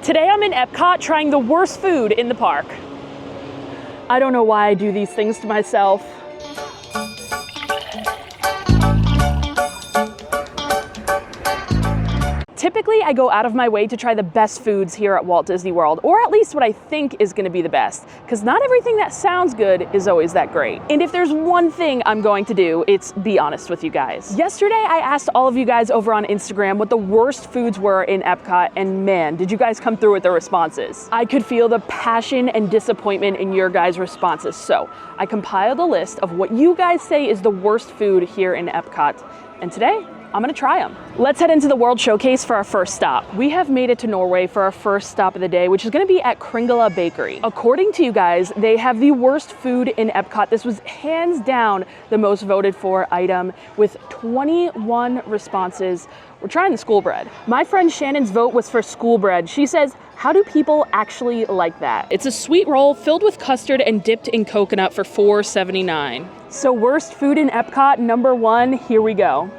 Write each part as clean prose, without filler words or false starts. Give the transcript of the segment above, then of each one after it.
Today I'm in Epcot trying the worst food in the park. I don't know why I do these things to myself. Typically, I go out of my way to try the best foods here at Walt Disney World, or at least what I think is going to be the best, because not everything that sounds good is always that great. And if there's one thing I'm going to do, it's be honest with you guys. Yesterday, I asked all of you guys over on Instagram what the worst foods were in Epcot, and man, did you guys come through with the responses. I could feel the passion and disappointment in your guys' responses, so I compiled a list of what you guys say is the worst food here in Epcot, and today, I'm gonna try them. Let's head into the World Showcase for our first stop. We have made it to Norway for our first stop of the day, which is gonna be at Kringla Bakery. According to you guys, they have the worst food in Epcot. This was hands down the most voted for item with 21 responses. We're trying the school bread. My friend Shannon's vote was for school bread. She says, how do people actually like that? It's a sweet roll filled with custard and dipped in coconut for $4.79. So worst food in Epcot, number one, here we go.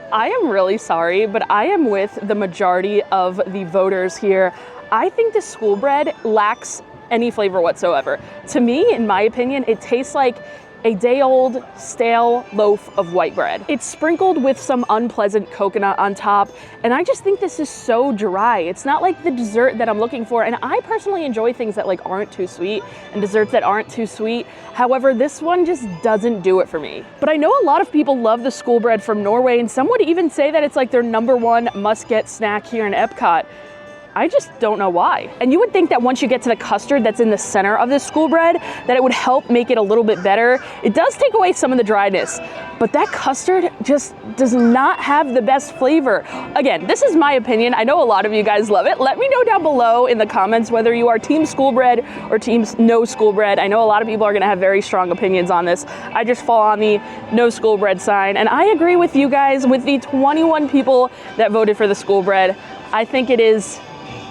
I am really sorry, but I am with the majority of the voters here. I think the school bread lacks any flavor whatsoever. To me, in my opinion, it tastes like a day-old stale loaf of white bread. It's sprinkled with some unpleasant coconut on top, and I just think this is so dry. It's not like the dessert that I'm looking for, and I personally enjoy things that like aren't too sweet and desserts that aren't too sweet. However, this one just doesn't do it for me. But I know a lot of people love the school bread from Norway, and some would even say that it's like their #1 must-get snack here in Epcot. I just don't know why. And you would think that once you get to the custard that's in the center of this school bread, that it would help make it a little bit better. It does take away some of the dryness, but that custard just does not have the best flavor. Again, this is my opinion. I know a lot of you guys love it. Let me know down below in the comments whether you are team school bread or team no school bread. I know a lot of people are gonna have very strong opinions on this. I just fall on the no school bread sign, and I agree with you guys. With the 21 people that voted for the school bread, I think it is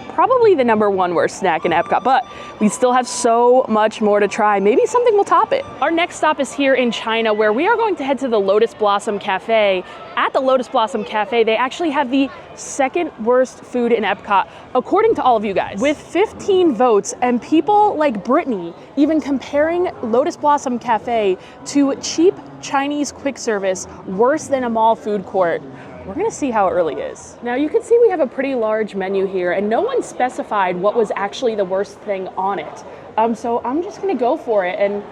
probably the #1 worst snack in Epcot, but we still have so much more to try. Maybe something will top it. Our next stop is here in China, where we are going to head to the Lotus Blossom Cafe. At the Lotus Blossom Cafe, they actually have the second worst food in Epcot, according to all of you guys. With 15 votes, and people like Brittany even comparing Lotus Blossom Cafe to cheap Chinese quick service, worse than a mall food court. We're gonna see how it really is. Now you can see we have a pretty large menu here, and no one specified what was actually the worst thing on it. So I'm just gonna go for it and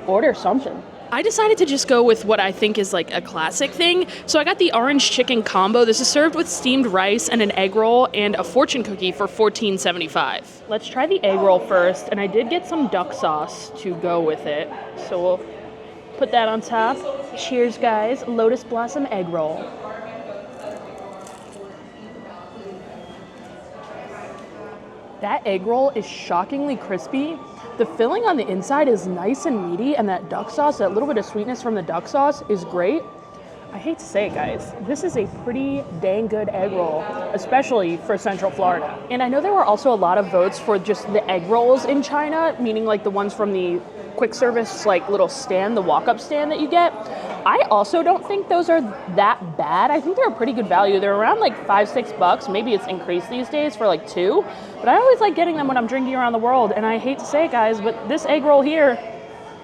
order something. I decided to just go with what I think is like a classic thing. So I got the orange chicken combo. This is served with steamed rice and an egg roll and a fortune cookie for $14.75. Let's try the egg roll first, and I did get some duck sauce to go with it. So we'll put that on top. Cheers, guys. Lotus Blossom egg roll. That egg roll is shockingly crispy. The filling on the inside is nice and meaty, and that duck sauce, that little bit of sweetness from the duck sauce is great. I hate to say it, guys, this is a pretty dang good egg roll, especially for Central Florida. And I know there were also a lot of votes for just the egg rolls in China, meaning like the ones from the quick service like little stand, the walk-up stand that you get. I also don't think those are that bad. I think they're a pretty good value. They're around like $5-6. Maybe it's increased these days for like 2, but I always like getting them when I'm drinking around the world. And I hate to say it, guys, but this egg roll here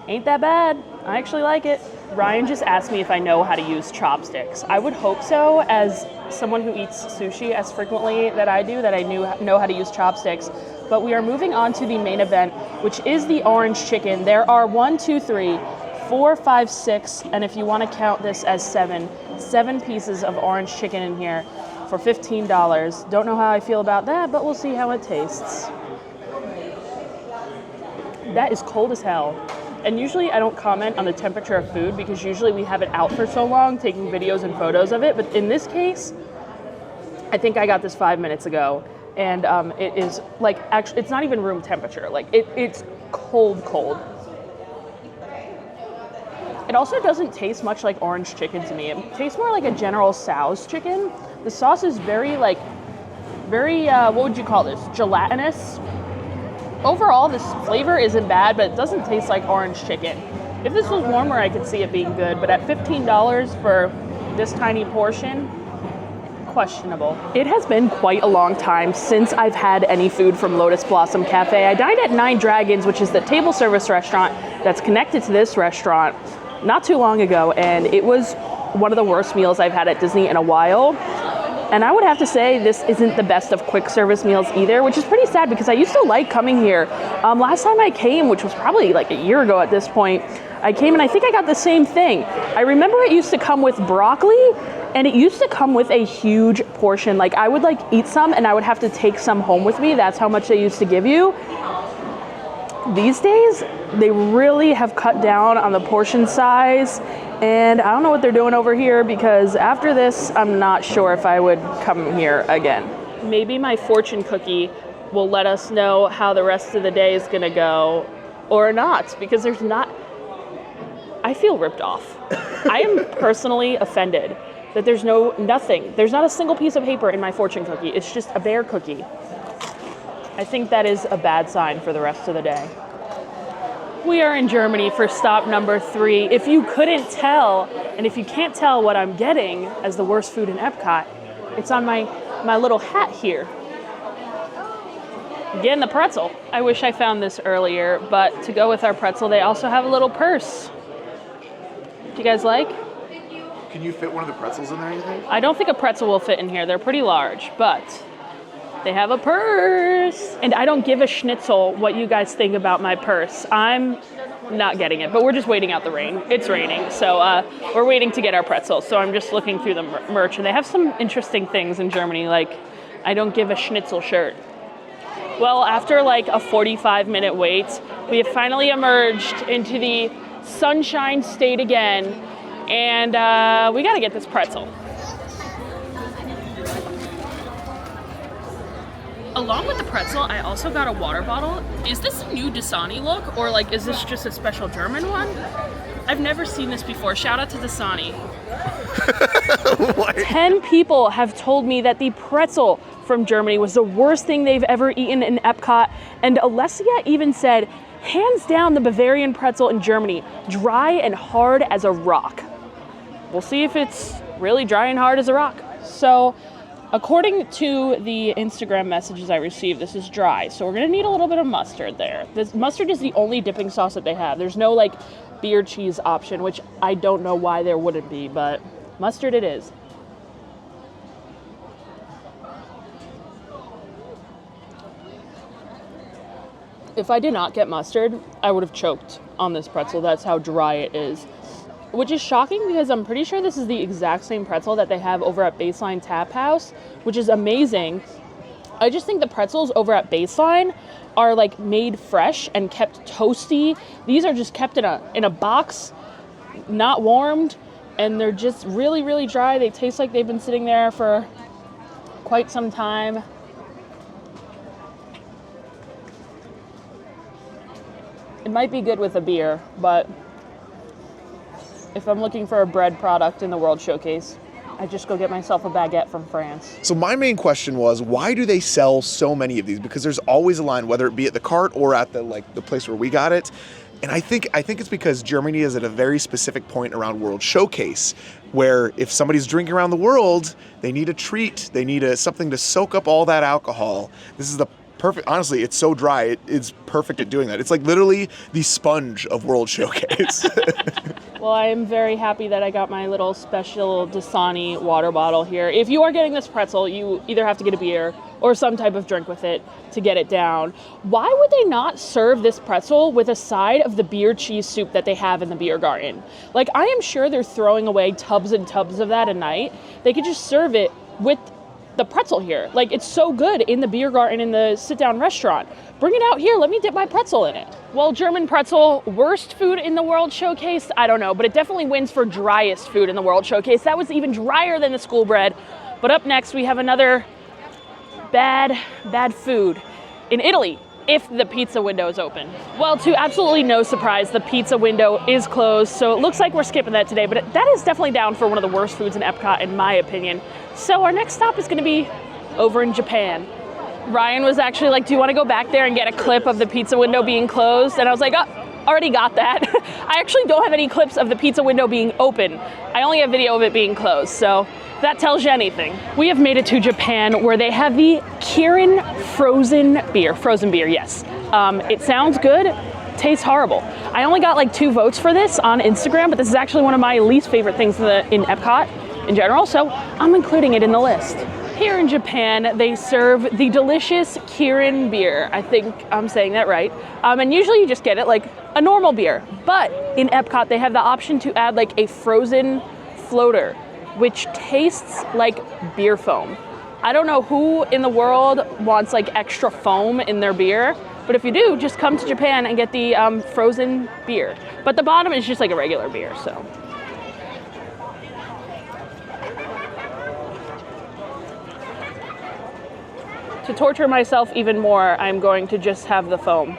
ain't that bad. I actually like it. Ryan just asked me if I know how to use chopsticks. I would hope so, as someone who eats sushi as frequently that I do, that I know how to use chopsticks. But we are moving on to the main event, which is the orange chicken. There are 1, 2, 3, 4, 5, 6, and if you want to count this as 7 pieces of orange chicken in here for $15. Don't know how I feel about that, but we'll see how it tastes. That is cold as hell. And usually I don't comment on the temperature of food because usually we have it out for so long, taking videos and photos of it. But in this case, I think I got this 5 minutes ago. And it is like, actually, it's not even room temperature. Like it's cold, cold. It also doesn't taste much like orange chicken to me. It tastes more like a General Tso's chicken. The sauce is very what would you call this? Gelatinous. Overall, this flavor isn't bad, but it doesn't taste like orange chicken. If this was warmer, I could see it being good, but at $15 for This tiny portion, questionable. It has been quite a long time since I've had any food from Lotus Blossom Cafe. I dined at Nine Dragons, which is the table service restaurant that's connected to this restaurant, not too long ago, and it was one of the worst meals I've had at Disney in a while. And I would have to say this isn't the best of quick service meals either, which is pretty sad because I used to like coming here. Last time I came, which was probably like a year ago at this point, I came and I think I got the same thing. I remember it used to come with broccoli and it used to come with a huge portion. Like I would like eat some and I would have to take some home with me. That's how much they used to give you. These days, they really have cut down on the portion size, and I don't know what they're doing over here because after this, I'm not sure if I would come here again. Maybe my fortune cookie will let us know how the rest of the day is gonna go or not, because there's not, I feel ripped off. I am personally offended that there's nothing. There's not a single piece of paper in my fortune cookie. It's just a bare cookie. I think that is a bad sign for the rest of the day. We are in Germany for stop number 3. If you couldn't tell, and if you can't tell what I'm getting as the worst food in Epcot, it's on my little hat here. Getting the pretzel. I wish I found this earlier, but to go with our pretzel, they also have a little purse. Do you guys like? Can you fit one of the pretzels in there, you think? I don't think a pretzel will fit in here. They're pretty large, but they have a purse. And I don't give a schnitzel what you guys think about my purse. I'm not getting it, but we're just waiting out the rain. It's raining, so we're waiting to get our pretzels. So I'm just looking through the merch, and they have some interesting things in Germany, like I don't give a schnitzel shirt. Well, after like a 45-minute wait, we have finally emerged into the Sunshine State again, and we gotta get this pretzel. Along with the pretzel, I also got a water bottle. Is this a new Dasani look, or like is this just a special German one? I've never seen this before. Shout out to Dasani. 10 people have told me that the pretzel from Germany was the worst thing they've ever eaten in Epcot, and Alessia even said, hands down, the Bavarian pretzel in Germany, dry and hard as a rock. We'll see if it's really dry and hard as a rock. So, according to the Instagram messages I received, this is dry, so we're gonna need a little bit of mustard there. This mustard is the only dipping sauce that they have. There's no like beer cheese option, which I don't know why there wouldn't be, but mustard it is. If I did not get mustard, I would have choked on this pretzel. That's how dry it is. Which is shocking because I'm pretty sure this is the exact same pretzel that they have over at Baseline Tap House, which is amazing. I just think the pretzels over at Baseline are like made fresh and kept toasty. These are just kept in a box, not warmed, and they're just really, really dry. They taste like they've been sitting there for quite some time. It might be good with a beer, but if I'm looking for a bread product in the World Showcase, I just go get myself a baguette from France. So my main question was, why do they sell so many of these? Because there's always a line, whether it be at the cart or at the place where we got it. And I think it's because Germany is at a very specific point around World Showcase, where if somebody's drinking around the world, they need a treat. They need something to soak up all that alcohol. This is the perfect, honestly, it's so dry, it's perfect at doing that. It's like literally the sponge of World Showcase. Well, I am very happy that I got my little special Dasani water bottle here. If you are getting this pretzel, you either have to get a beer or some type of drink with it to get it down. Why would they not serve this pretzel with a side of the beer cheese soup that they have in the beer garden? Like, I am sure they're throwing away tubs and tubs of that a night. They could just serve it with the pretzel here. Like, it's so good in the beer garden, in the sit-down restaurant. Bring it out here. Let me dip my pretzel in it. Well, German pretzel, worst food in the World Showcase? I don't know, but it definitely wins for driest food in the World Showcase. That was even drier than the school bread. But up next, we have another bad food in Italy, if the pizza window is open. Well, to absolutely no surprise, the pizza window is closed, so it looks like we're skipping that today, but that is definitely down for one of the worst foods in Epcot, in my opinion. So our next stop is gonna be over in Japan. Ryan was actually like, do you wanna go back there and get a clip of the pizza window being closed? And I was like, oh, already got that. I actually don't have any clips of the pizza window being open. I only have video of it being closed, so if that tells you anything. We have made it to Japan where they have the Kirin frozen beer, yes. It sounds good, tastes horrible. I only got like 2 votes for this on Instagram, but this is actually one of my least favorite things in Epcot in general, so I'm including it in the list. Here in Japan, they serve the delicious Kirin beer. I think I'm saying that right. And usually you just get it like a normal beer. But in Epcot, they have the option to add like a frozen floater, which tastes like beer foam. I don't know who in the world wants like extra foam in their beer, but if you do, just come to Japan and get the frozen beer. But the bottom is just like a regular beer, so. To torture myself even more, I'm going to just have the foam.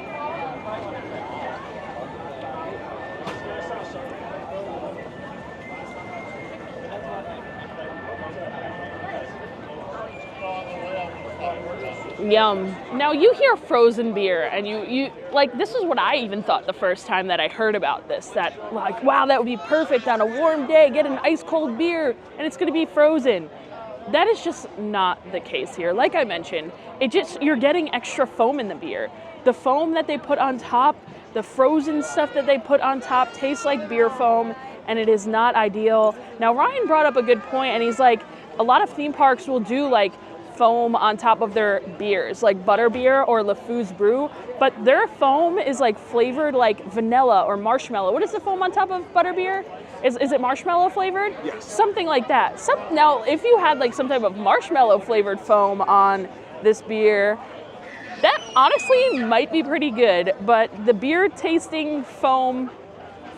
Yum. Now you hear frozen beer and you like, this is what I even thought the first time that I heard about this, that like, wow, that would be perfect on a warm day, get an ice cold beer and it's gonna be frozen. That is just not the case here. Like I mentioned, you're getting extra foam in the beer. The foam that they put on top, the frozen stuff that they put on top tastes like beer foam, and it is not ideal. Now Ryan brought up a good point, and he's like, a lot of theme parks will do like foam on top of their beers, like butterbeer or LeFou's Brew, but their foam is like flavored like vanilla or marshmallow. What is the foam on top of butterbeer? Is it marshmallow flavored? Yes. Something like that. Now, if you had like some type of marshmallow flavored foam on this beer, that honestly might be pretty good, but the beer tasting foam,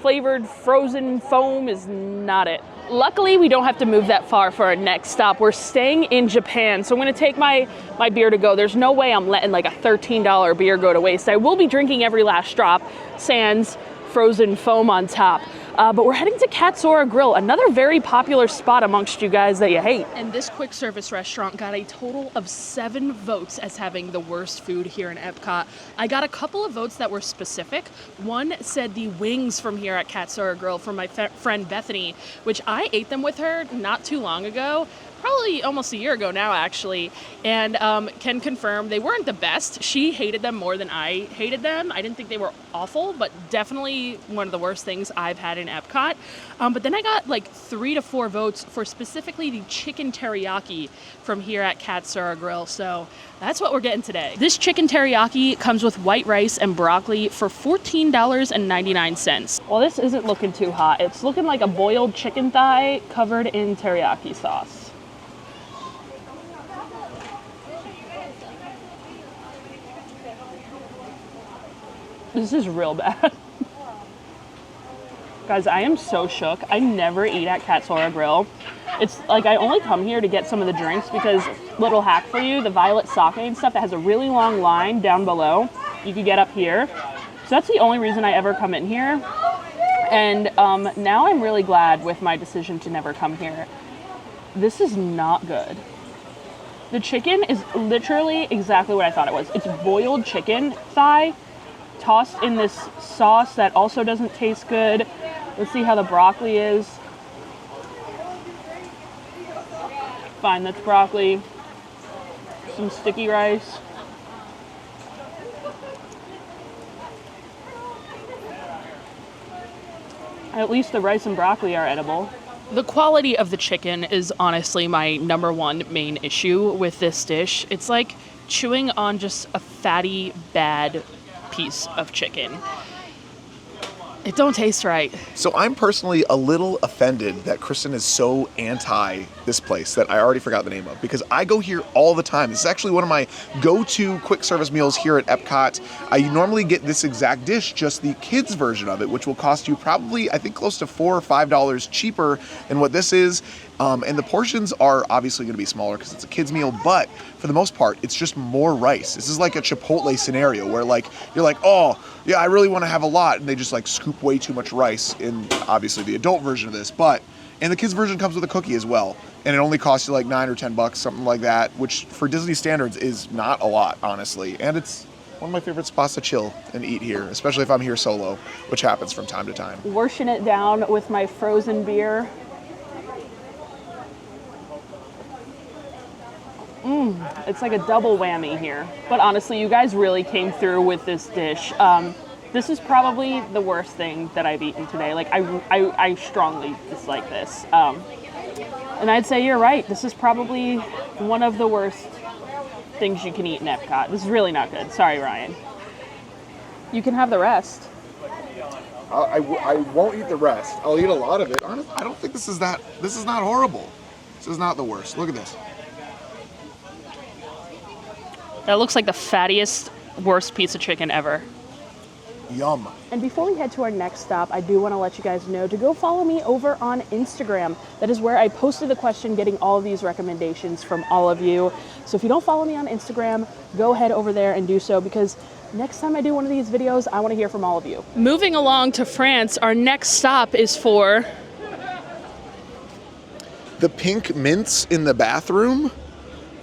flavored frozen foam is not it. Luckily, we don't have to move that far for our next stop. We're staying in Japan, so I'm gonna take my beer to go. There's no way I'm letting like a $13 beer go to waste. I will be drinking every last drop, sans frozen foam on top. But we're heading to Cator Grill, another very popular spot amongst you guys that you hate. And this quick service restaurant got a total of 7 votes as having the worst food here in Epcot. I got a couple of votes that were specific. One said the wings from here at Cator Grill from my friend Bethany, which I ate them with her not too long ago. Probably almost a year ago now, actually, and can confirm they weren't the best. She hated them more than I hated them. I didn't think they were awful, but definitely one of the worst things I've had in Epcot. But then I got like 3 to 4 votes for specifically the chicken teriyaki from here at Cator Grill, so that's what we're getting today. This chicken teriyaki comes with white rice and broccoli for $14.99. Well, this isn't looking too hot. It's looking like a boiled chicken thigh covered in teriyaki sauce. This is real bad. Guys, I am so shook. I never eat at Cator Grill. It's like I only come here to get some of the drinks because, little hack for you, the violet sake and stuff that has a really long line down below, you could get up here. So that's the only reason I ever come in here. And now I'm really glad with my decision to never come here. This is not good. The chicken is literally exactly what I thought it was. It's boiled chicken thigh, tossed in this sauce that also doesn't taste good. Let's see how the broccoli is. Fine, that's broccoli. Some sticky rice. At least the rice and broccoli are edible. The quality of the chicken is honestly my #1 main issue with this dish. It's like chewing on just a fatty, bad piece of chicken. It don't taste right. So I'm personally a little offended that Kristen is so anti this place that I already forgot the name of, because I go here all the time. This is actually one of my go-to quick service meals here at Epcot. I normally get this exact dish, just the kids version of it, which will cost you probably, I think, close to $4 or $5 cheaper than what this is. And the portions are obviously going to be smaller because it's a kid's meal, but for the most part, it's just more rice. This is like a Chipotle scenario where like you're like, oh, yeah, I really want to have a lot, and they just like scoop way too much rice in obviously the adult version of this, and the kids version comes with a cookie as well, and it only costs you like $9 or $10, something like that, which for Disney standards is not a lot, honestly, and it's one of my favorite spots to chill and eat here, especially if I'm here solo, which happens from time to time. Washing it down with my frozen beer. It's like a double whammy here. But honestly, you guys really came through with this dish. This is probably the worst thing that I've eaten today. Like, I strongly dislike this. And I'd say you're right. This is probably one of the worst things you can eat in Epcot. This is really not good. Sorry, Ryan. You can have the rest. I won't eat the rest. I'll eat a lot of it. Honestly, I don't think this is not horrible. This is not the worst. Look at this. That looks like the fattiest, worst piece of chicken ever. Yum. And before we head to our next stop, I do want to let you guys know to go follow me over on Instagram. That is where I posted the question, getting all of these recommendations from all of you. So if you don't follow me on Instagram, go head over there and do so, because next time I do one of these videos, I want to hear from all of you. Moving along to France, our next stop is for the pink mints in the bathroom.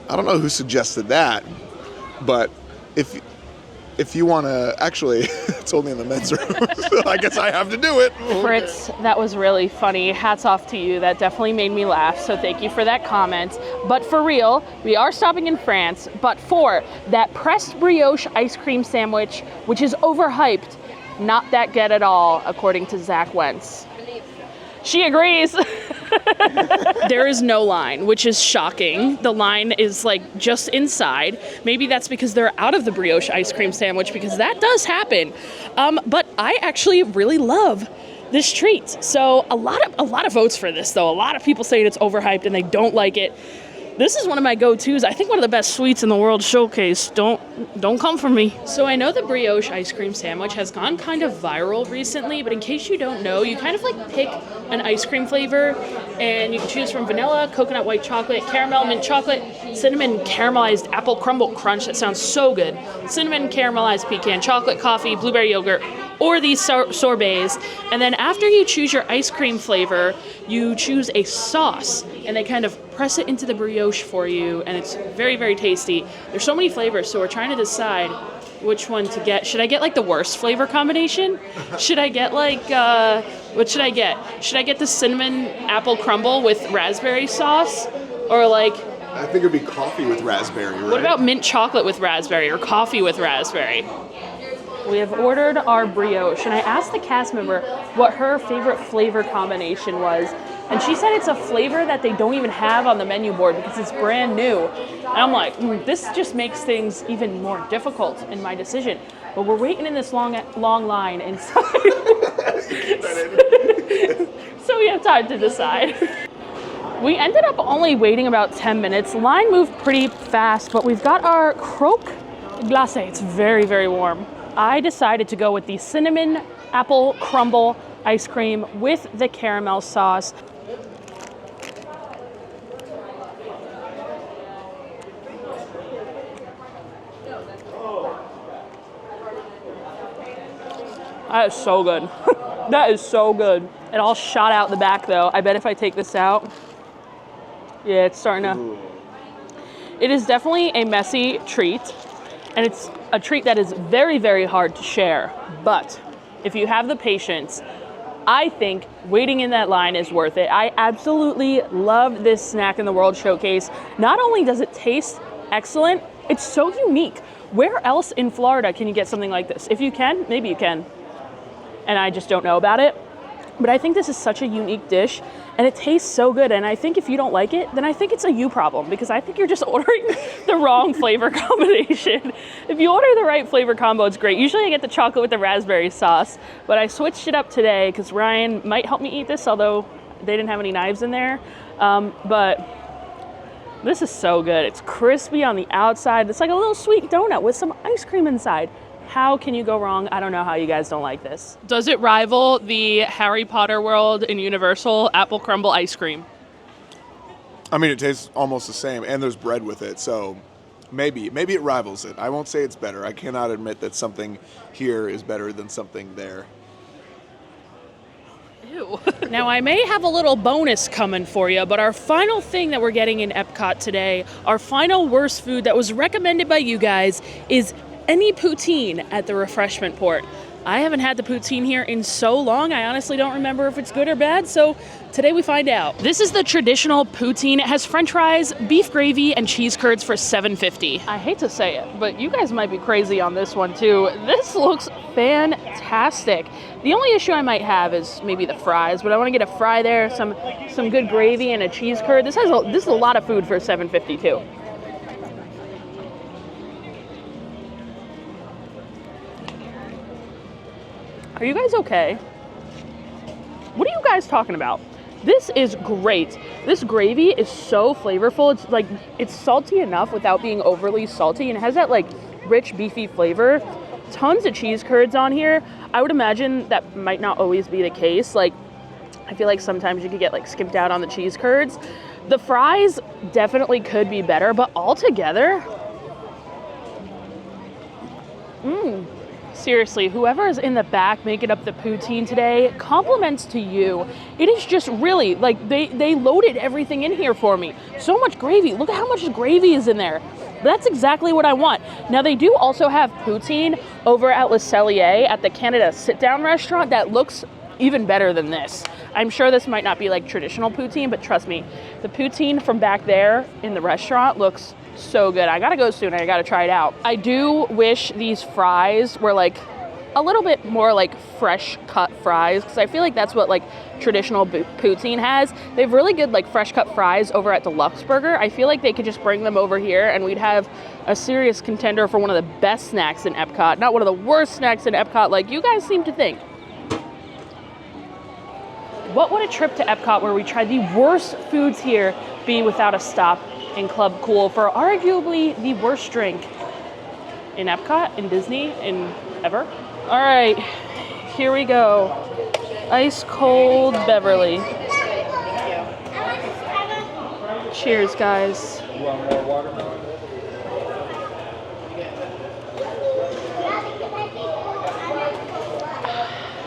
I don't know who suggested that, but if you want to, actually, it's only in the men's room, so I guess I have to do it. Fritz, that was really funny. Hats off to you. That definitely made me laugh, so thank you for that comment. But for real, we are stopping in France, but for that pressed brioche ice cream sandwich, which is overhyped, not that good at all, according to Zach Wentz. She agrees. There is no line, which is shocking. The line is like just inside. Maybe that's because they're out of the brioche ice cream sandwich, because that does happen. But I actually really love this treat. So a lot of votes for this, though. A lot of people saying it's overhyped and they don't like it. This is one of my go-tos. I think one of the best sweets in the World Showcase. Don't come for me. So I know the brioche ice cream sandwich has gone kind of viral recently, but in case you don't know, you kind of like pick an ice cream flavor and you can choose from vanilla, coconut white chocolate, caramel mint chocolate, cinnamon caramelized apple crumble crunch. That sounds so good. Cinnamon caramelized pecan chocolate, coffee, blueberry yogurt, or these sorbets. And then after you choose your ice cream flavor, you choose a sauce and they kind of press it into the brioche for you, and it's very, very tasty. There's so many flavors, so we're trying to decide which one to get. Should I get like the worst flavor combination? Should I get like, what should I get? Should I get the cinnamon apple crumble with raspberry sauce? Or like, I think it'd be coffee with raspberry, right? What about mint chocolate with raspberry or coffee with raspberry? We have ordered our brioche, and I asked the cast member what her favorite flavor combination was, and she said it's a flavor that they don't even have on the menu board because it's brand new. And I'm like, this just makes things even more difficult in my decision. But we're waiting in this long line inside. So we have time to decide. We ended up only waiting about 10 minutes. Line moved pretty fast, but we've got our croak glacé. It's very, very warm. I decided to go with the cinnamon apple crumble ice cream with the caramel sauce. That is so good. That is so good. It all shot out the back though. I bet if I take this out, yeah, it's starting to. It is definitely a messy treat, and it's a treat that is very, very hard to share. But if you have the patience, I think waiting in that line is worth it. I absolutely love this snack in the World Showcase. Not only does it taste excellent, it's so unique. Where else in Florida can you get something like this? If you can, maybe you can. And I just don't know about it. But I think this is such a unique dish, and it tastes so good. And I think if you don't like it, then I think it's a you problem, because I think you're just ordering the wrong flavor combination. If you order the right flavor combo, it's great. Usually I get the chocolate with the raspberry sauce, but I switched it up today because Ryan might help me eat this, although they didn't have any knives in there. But this is so good. It's crispy on the outside. It's like a little sweet donut with some ice cream inside. How can you go wrong? I don't know how you guys don't like this. Does it rival the Harry Potter world in Universal apple crumble ice cream? I mean, it tastes almost the same, and there's bread with it, so maybe it rivals it. I won't say it's better. I cannot admit that something here is better than something there. Ew. Now, I may have a little bonus coming for you, but our final thing that we're getting in Epcot today, our final worst food that was recommended by you guys, is any poutine at the refreshment port. I haven't had the poutine here in so long, I honestly don't remember if it's good or bad, so today we find out. This is the traditional poutine. It has french fries, beef gravy, and cheese curds for $7.50. I hate to say it, but you guys might be crazy on this one too. This looks fantastic. The only issue I might have is maybe the fries, but I want to get a fry there, some good gravy, and a cheese curd. This is a lot of food for $7.50 too. Are you guys okay? What are you guys talking about? This is great. This gravy is so flavorful. It's salty enough without being overly salty, and it has that like rich beefy flavor. Tons of cheese curds on here. I would imagine that might not always be the case. Like, I feel like sometimes you could get like skimped out on the cheese curds. The fries definitely could be better, but altogether, seriously, whoever is in the back making up the poutine today, compliments to you. It is just really, like, they loaded everything in here for me. So much gravy. Look at how much gravy is in there. That's exactly what I want. Now, they do also have poutine over at Le Cellier at the Canada sit-down restaurant that looks even better than this. I'm sure this might not be like traditional poutine, but trust me, the poutine from back there in the restaurant looks so good. I gotta go soon. I gotta try it out. I do wish these fries were like a little bit more like fresh cut fries, because I feel like that's what like traditional poutine has. They have really good like fresh cut fries over at Deluxe Burger. I feel like they could just bring them over here and we'd have a serious contender for one of the best snacks in Epcot, not one of the worst snacks in Epcot like you guys seem to think. What would a trip to Epcot where we tried the worst foods here be without a stop in Club Cool for arguably the worst drink in Epcot, in Disney, in ever? All right, here we go. Ice cold Beverly. Cheers, guys. You want more watermelon?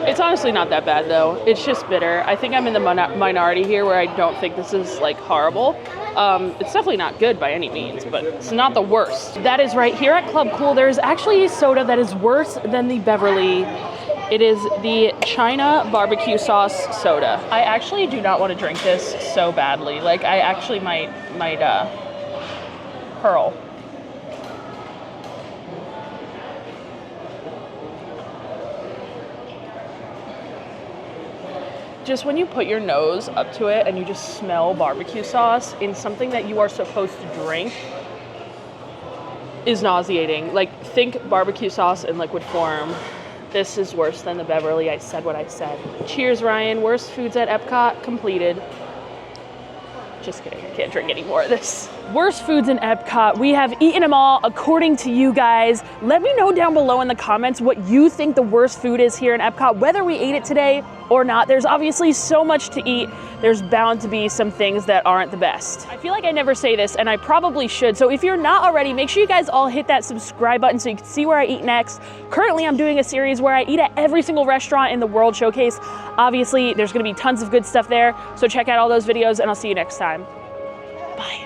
It's honestly not that bad though. It's just bitter. I think I'm in the minority here where I don't think this is like horrible. It's definitely not good by any means, but it's not the worst. That is right. Here at Club Cool, there's actually a soda that is worse than the Beverly. It is the China barbecue sauce soda. I actually do not want to drink this so badly. Like, I actually might hurl. Just when you put your nose up to it and you just smell barbecue sauce in something that you are supposed to drink is nauseating. Like, think barbecue sauce in liquid form. This is worse than the Beverly. I said what I said. Cheers, Ryan. Worst foods at Epcot completed. Just kidding, I can't drink any more of this. Worst foods in Epcot. We have eaten them all according to you guys. Let me know down below in the comments what you think the worst food is here in Epcot, whether we ate it today or not. There's obviously so much to eat. There's bound to be some things that aren't the best. I feel like I never say this, and I probably should. So if you're not already, make sure you guys all hit that subscribe button so you can see where I eat next. Currently, I'm doing a series where I eat at every single restaurant in the World Showcase. Obviously, there's gonna be tons of good stuff there. So check out all those videos, and I'll see you next time. Bye.